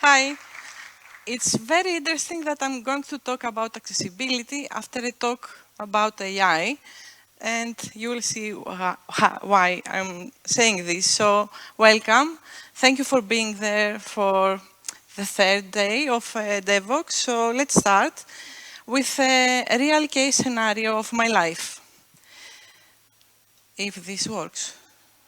Hi. It's very interesting that I'm going to talk about accessibility after I talk about AI. And you will see why I'm saying this. So, welcome. Thank you for being there for the third day of Devoxx. So, let's start with a real case scenario of my life. If this works.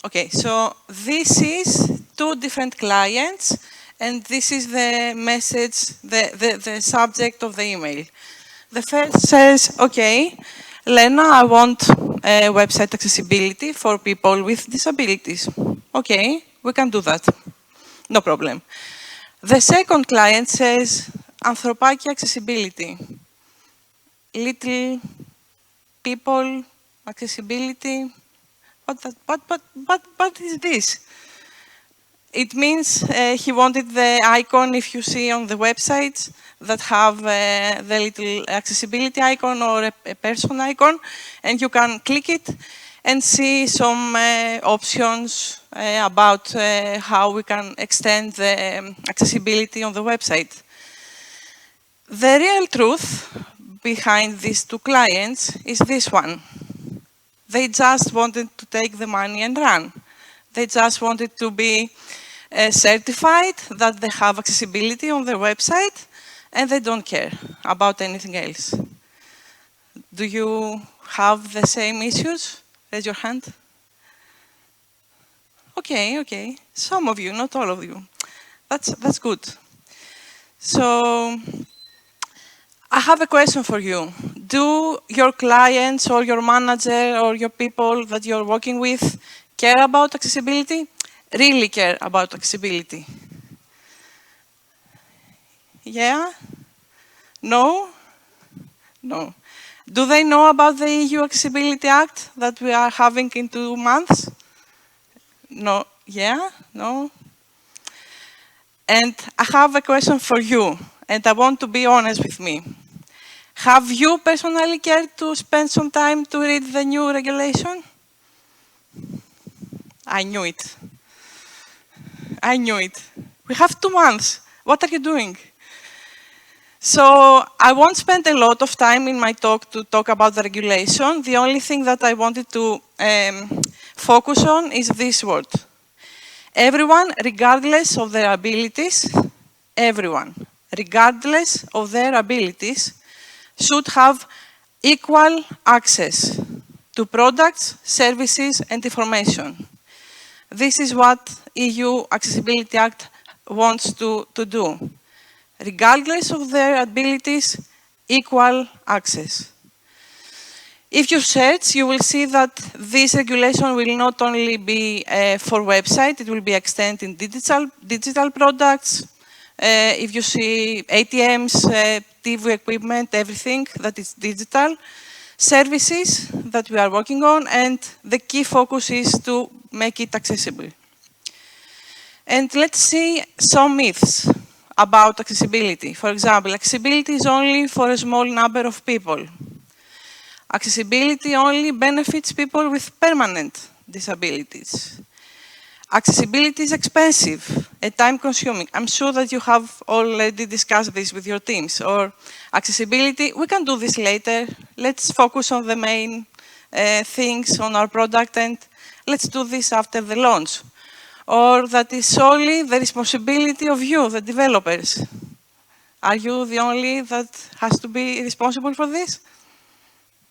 Okay, so this is two different clients, and this is the message, the subject of the email. The first says, okay, Lena, I want a website accessibility for people with disabilities. Okay, we can do that. No problem. The second client says, Anthropaki accessibility. Little people accessibility. What is this? It means he wanted the icon, if you see on the websites, that have the little accessibility icon or a person icon, and you can click it and see some options about how we can extend the accessibility on the website. The real truth behind these two clients is this one. They just wanted to take the money and run. They just wanted to be certified that they have accessibility on their website, and they don't care about anything else. Do you have the same issues? Raise your hand. Okay. Some of you, not all of you. That's good. So I have a question for you. Do your clients or your manager or your people that you're working with care about accessibility? Really care about accessibility? Yeah? No? No. Do they know about the EU Accessibility Act that we are having in 2 months? No. Yeah? No? And I have a question for you, and I want to be honest with me. Have you personally cared to spend some time to read the new regulation? I knew it. I knew it. We have 2 months. What are you doing? So I won't spend a lot of time in my talk to talk about the regulation. The only thing that I wanted to focus on is this word. Everyone, regardless of their abilities, everyone, regardless of their abilities, should have equal access to products, services, and information. This is what EU Accessibility Act wants to do. Regardless of their abilities, equal access. If you search, you will see that this regulation will not only be for website, it will be extended in digital products. If you see ATMs, TV equipment, everything that is digital. Services that we are working on, and the key focus is to make it accessible. And let's see some myths about accessibility. For example, accessibility is only for a small number of people. Accessibility only benefits people with permanent disabilities. Accessibility is expensive and time-consuming. I'm sure that you have already discussed this with your teams. Or accessibility, we can do this later. Let's focus on the main things on our product, and let's do this after the launch. Or that is solely the responsibility of you, the developers. Are you the only that has to be responsible for this?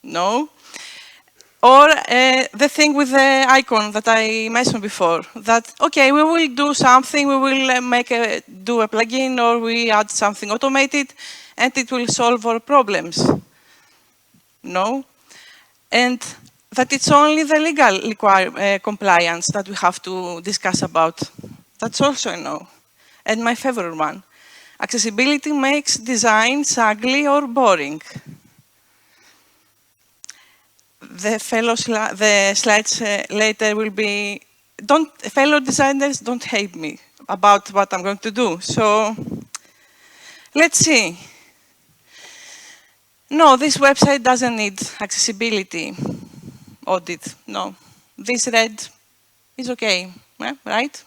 No. Or the thing with the icon that I mentioned before, that, okay, we will do something, we will do a plugin, or we add something automated, and it will solve our problems. No. And that it's only the legal compliance that we have to discuss about. That's also a no. And my favorite one, accessibility makes designs ugly or boring. The slides later will be, fellow designers, don't hate me about what I'm going to do. So let's see. No, this website doesn't need accessibility audit. No, this red is okay, yeah, right?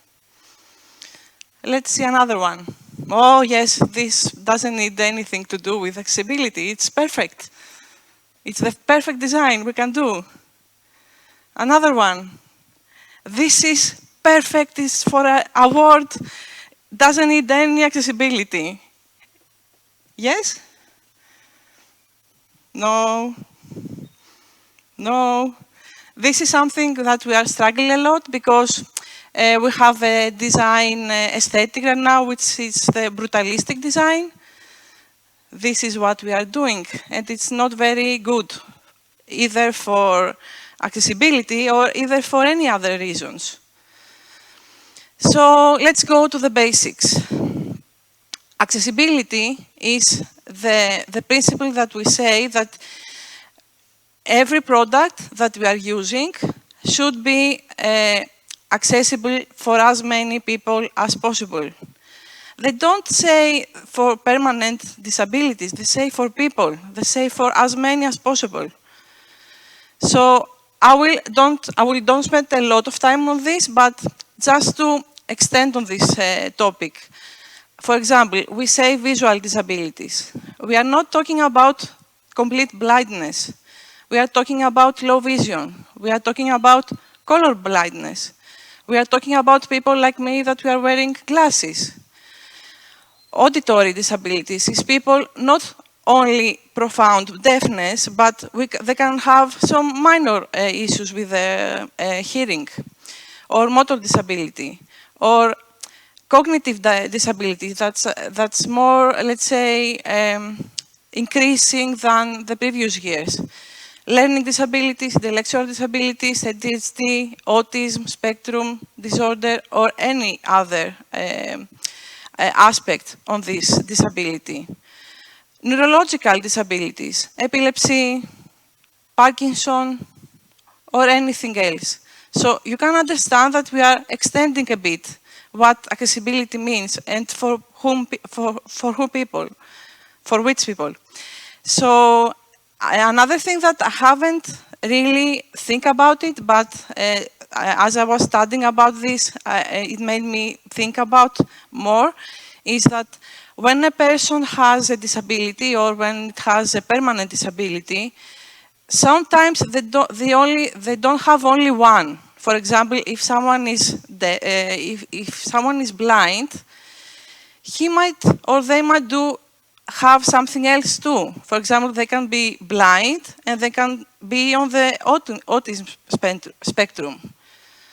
Let's see another one. oh yes, this doesn't need anything to do with accessibility. It's perfect. It's the perfect design we can do. Another one. This is perfect. It's for an award. Doesn't need any accessibility. Yes? No. No. This is something that we are struggling a lot because we have a design aesthetic right now, which is the brutalistic design. This is what we are doing, and it's not very good, either for accessibility or either for any other reasons. So let's go to the basics. Accessibility is the principle that we say that every product that we are using should be accessible for as many people as possible. They don't say for permanent disabilities, they say for people, they say for as many as possible. So I don't spend a lot of time on this, but just to extend on this topic. For example, we say visual disabilities. We are not talking about complete blindness. We are talking about low vision. We are talking about color blindness. We are talking about people like me that we are wearing glasses. Auditory disabilities is people not only profound deafness, but they can have some minor issues with their hearing, or motor disability, or cognitive disability that's more, let's say, increasing than the previous years. Learning disabilities, intellectual disabilities, ADHD, autism, spectrum disorder, or any other aspect on this disability. Neurological disabilities, epilepsy, Parkinson, or anything else. So you can understand that we are extending a bit what accessibility means and for who people, for which people. So another thing that I haven't really think about it, but as I was studying about this, it made me think about more, is that when a person has a disability or when it has a permanent disability, sometimes they don't have only one. For example, if someone is if someone is blind, he might or they might have something else too. For example, they can be blind and they can be on the autism spectrum.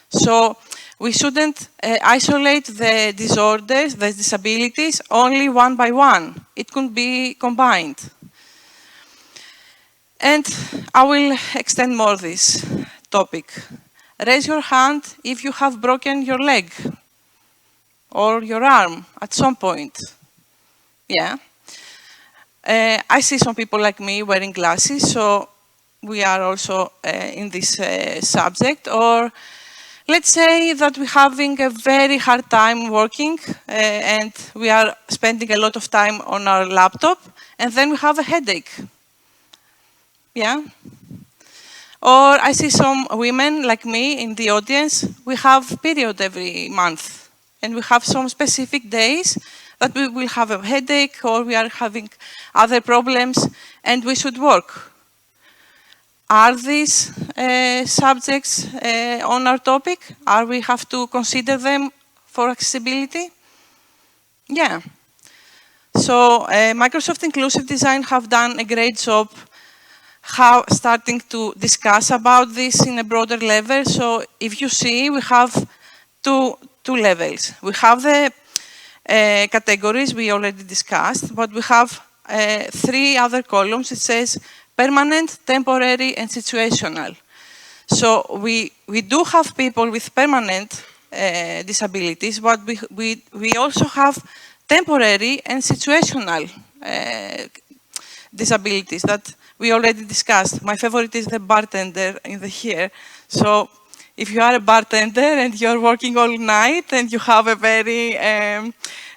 So we shouldn't isolate the disorders, the disabilities, only one by one. It could be combined. And I will extend more this topic. Raise your hand if you have broken your leg or your arm at some point. Yeah. I see some people like me wearing glasses, so we are also in this subject. Or let's say that we're having a very hard time working and we are spending a lot of time on our laptop and then we have a headache. Yeah. Or I see some women like me in the audience, we have period every month and we have some specific days that we will have a headache or we are having other problems and we should work. Are these subjects on our topic? Are we have to consider them for accessibility? Yeah. So Microsoft Inclusive Design have done a great job starting to discuss about this in a broader level. So if you see, we have two levels. We have the categories we already discussed, but we have 3 other columns. It says permanent, temporary, and situational. So we do have people with permanent disabilities, but we also have temporary and situational disabilities that we already discussed. My favorite is the bartender in the here. So if you are a bartender and you're working all night and you have a very,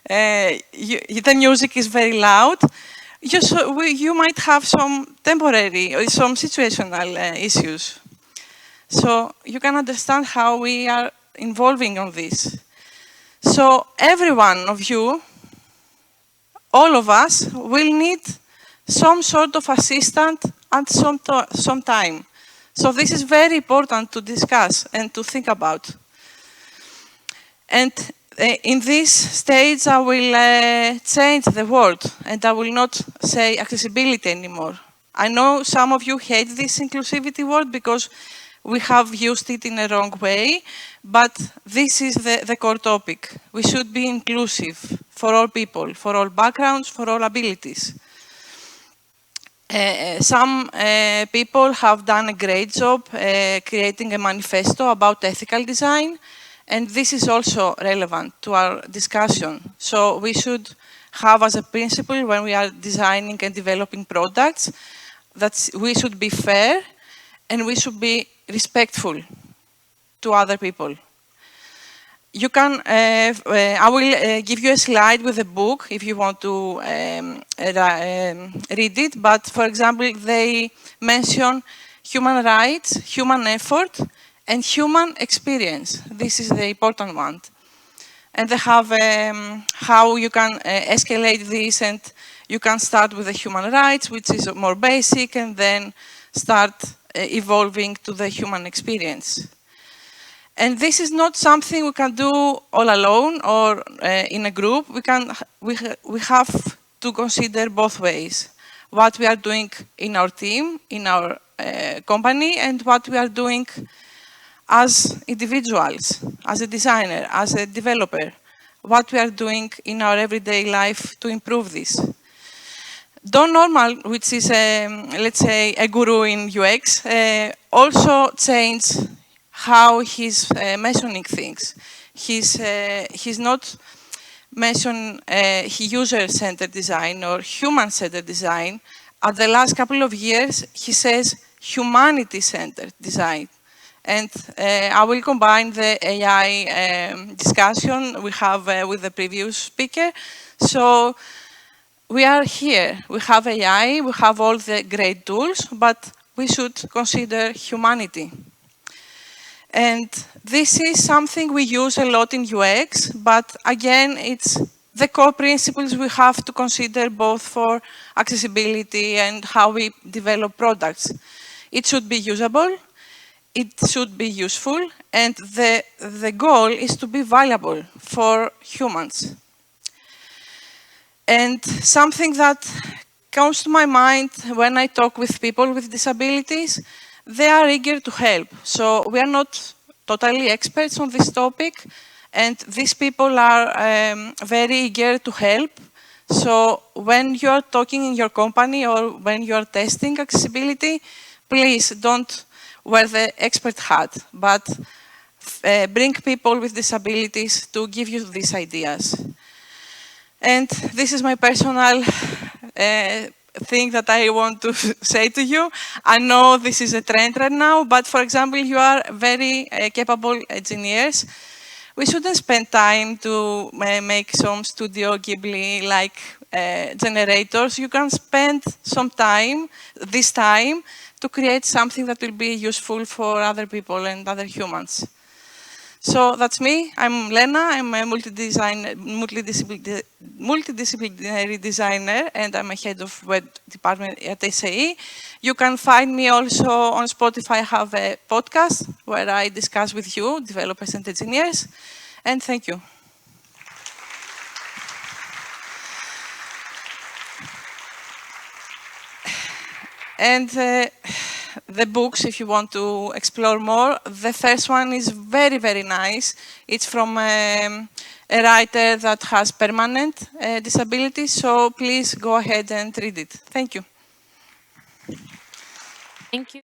the music is very loud, you might have some temporary or some situational issues. So you can understand how we are involving on this. So every one of you all of us will need some sort of assistant at some time. So this is very important to discuss and to think about. And in this stage, I will change the word, and I will not say accessibility anymore. I know some of you hate this inclusivity word because we have used it in a wrong way, but this is the core topic. We should be inclusive for all people, for all backgrounds, for all abilities. Some people have done a great job creating a manifesto about ethical design, and this is also relevant to our discussion. So we should have as a principle when we are designing and developing products that we should be fair and we should be respectful to other people. You can, I will give you a slide with a book if you want to read it. But for example, they mention human rights, human effort, and human experience. This is the important one. And they have how you can escalate this, and you can start with the human rights, which is more basic, and then start evolving to the human experience. And this is not something we can do all alone or in a group. We have to consider both ways. What we are doing in our team, in our company, and what we are doing as individuals, as a designer, as a developer. What we are doing in our everyday life to improve this. Don Normal, which is, let's say, a guru in UX, also changed how he's mentioning things. He's not mentioning user-centered design or human-centered design. At the last couple of years, he says humanity-centered design. And I will combine the AI discussion we have with the previous speaker. So we are here. We have AI, we have all the great tools, but we should consider humanity. And this is something we use a lot in UX, but again, it's the core principles we have to consider both for accessibility and how we develop products. It should be usable, it should be useful, and the goal is to be valuable for humans. And something that comes to my mind when I talk with people with disabilities, they are eager to help. So we are not totally experts on this topic, and these people are very eager to help. So when you are talking in your company or when you are testing accessibility, please don't wear the expert hat, but bring people with disabilities to give you these ideas. And this is my personal thing that I want to say to you. I know this is a trend right now, but for example, you are very capable engineers. We shouldn't spend time to make some Studio Ghibli-like generators. You can spend some time, this time, to create something that will be useful for other people and other humans. So that's me. I'm Lena. I'm a multidisciplinary designer, and I'm a head of web department at SAE. You can find me also on Spotify. I have a podcast where I discuss with you, developers and engineers. And thank you. And the books, if you want to explore more, the first one is very, very nice. It's from a writer that has permanent disability, so please go ahead and read it. Thank you. Thank you.